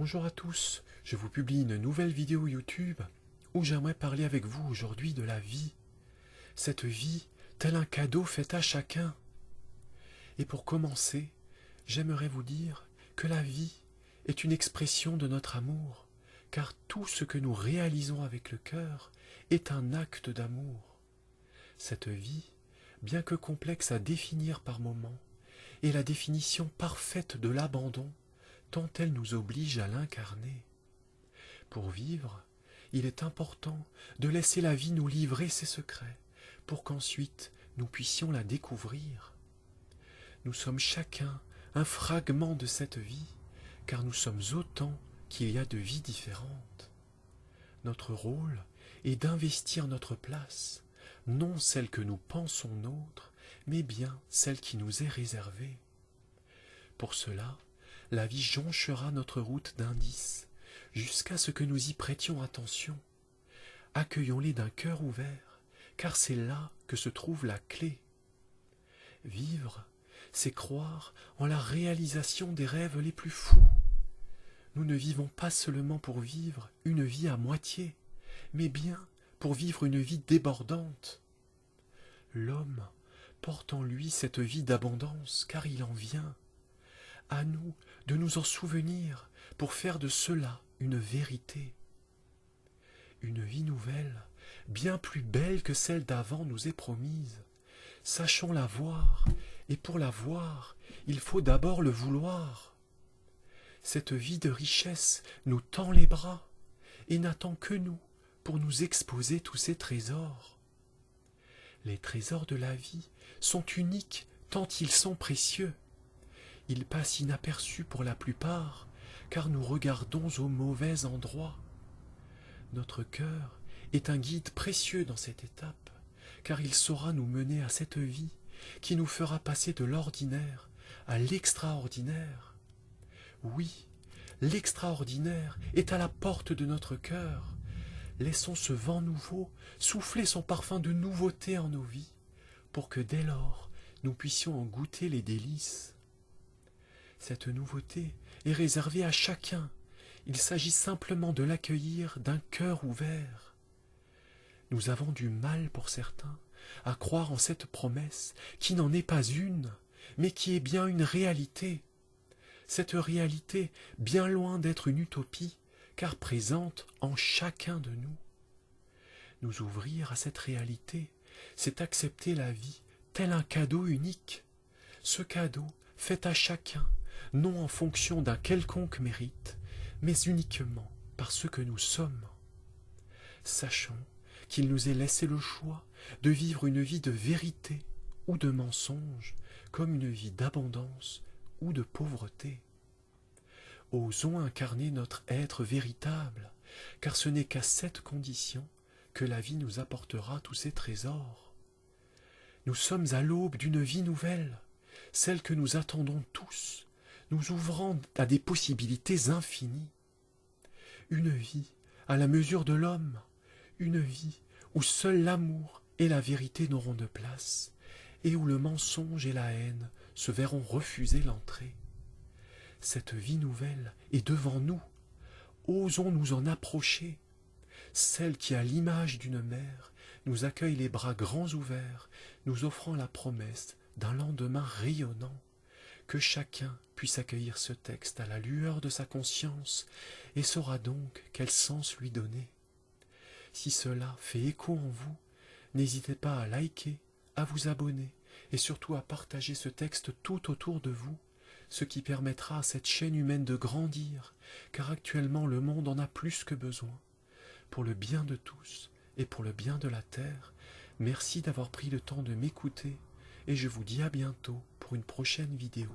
Bonjour à tous, je vous publie une nouvelle vidéo YouTube où j'aimerais parler avec vous aujourd'hui de la vie. Cette vie, tel un cadeau fait à chacun. Et pour commencer, j'aimerais vous dire que la vie est une expression de notre amour, car tout ce que nous réalisons avec le cœur est un acte d'amour. Cette vie, bien que complexe à définir par moments, est la définition parfaite de l'abandon, tant elle nous oblige à l'incarner. Pour vivre, il est important de laisser la vie nous livrer ses secrets, pour qu'ensuite nous puissions la découvrir. Nous sommes chacun un fragment de cette vie, car nous sommes autant qu'il y a de vies différentes. Notre rôle est d'investir notre place, non celle que nous pensons nôtre, mais bien celle qui nous est réservée. Pour cela, la vie jonchera notre route d'indices, jusqu'à ce que nous y prêtions attention. Accueillons-les d'un cœur ouvert, car c'est là que se trouve la clé. Vivre, c'est croire en la réalisation des rêves les plus fous. Nous ne vivons pas seulement pour vivre une vie à moitié, mais bien pour vivre une vie débordante. L'homme porte en lui cette vie d'abondance, car il en vient. À nous de nous en souvenir pour faire de cela une vérité. Une vie nouvelle, bien plus belle que celle d'avant, nous est promise. Sachons la voir, et pour la voir, il faut d'abord le vouloir. Cette vie de richesse nous tend les bras, et n'attend que nous pour nous exposer tous ces trésors. Les trésors de la vie sont uniques tant ils sont précieux. Ils passent inaperçus pour la plupart, car nous regardons au mauvais endroit. Notre cœur est un guide précieux dans cette étape, car il saura nous mener à cette vie qui nous fera passer de l'ordinaire à l'extraordinaire. Oui, l'extraordinaire est à la porte de notre cœur. Laissons ce vent nouveau souffler son parfum de nouveauté en nos vies, pour que dès lors nous puissions en goûter les délices. Cette nouveauté est réservée à chacun. Il s'agit simplement de l'accueillir d'un cœur ouvert. Nous avons du mal, pour certains, à croire en cette promesse qui n'en est pas une, mais qui est bien une réalité. Cette réalité, bien loin d'être une utopie, car présente en chacun de nous. Nous ouvrir à cette réalité, c'est accepter la vie tel un cadeau unique. Ce cadeau fait à chacun, non en fonction d'un quelconque mérite, mais uniquement par ce que nous sommes. Sachons qu'il nous est laissé le choix de vivre une vie de vérité ou de mensonge, comme une vie d'abondance ou de pauvreté. Osons incarner notre être véritable, car ce n'est qu'à cette condition que la vie nous apportera tous ses trésors. Nous sommes à l'aube d'une vie nouvelle, celle que nous attendons tous, nous ouvrant à des possibilités infinies. Une vie à la mesure de l'homme, une vie où seul l'amour et la vérité n'auront de place, et où le mensonge et la haine se verront refuser l'entrée. Cette vie nouvelle est devant nous. Osons nous en approcher. Celle qui, à l'image d'une mère, nous accueille les bras grands ouverts, nous offrant la promesse d'un lendemain rayonnant. Que chacun puisse accueillir ce texte à la lueur de sa conscience et saura donc quel sens lui donner. Si cela fait écho en vous, n'hésitez pas à liker, à vous abonner et surtout à partager ce texte tout autour de vous, ce qui permettra à cette chaîne humaine de grandir, car actuellement le monde en a plus que besoin. Pour le bien de tous et pour le bien de la terre, merci d'avoir pris le temps de m'écouter et je vous dis à bientôt pour une prochaine vidéo.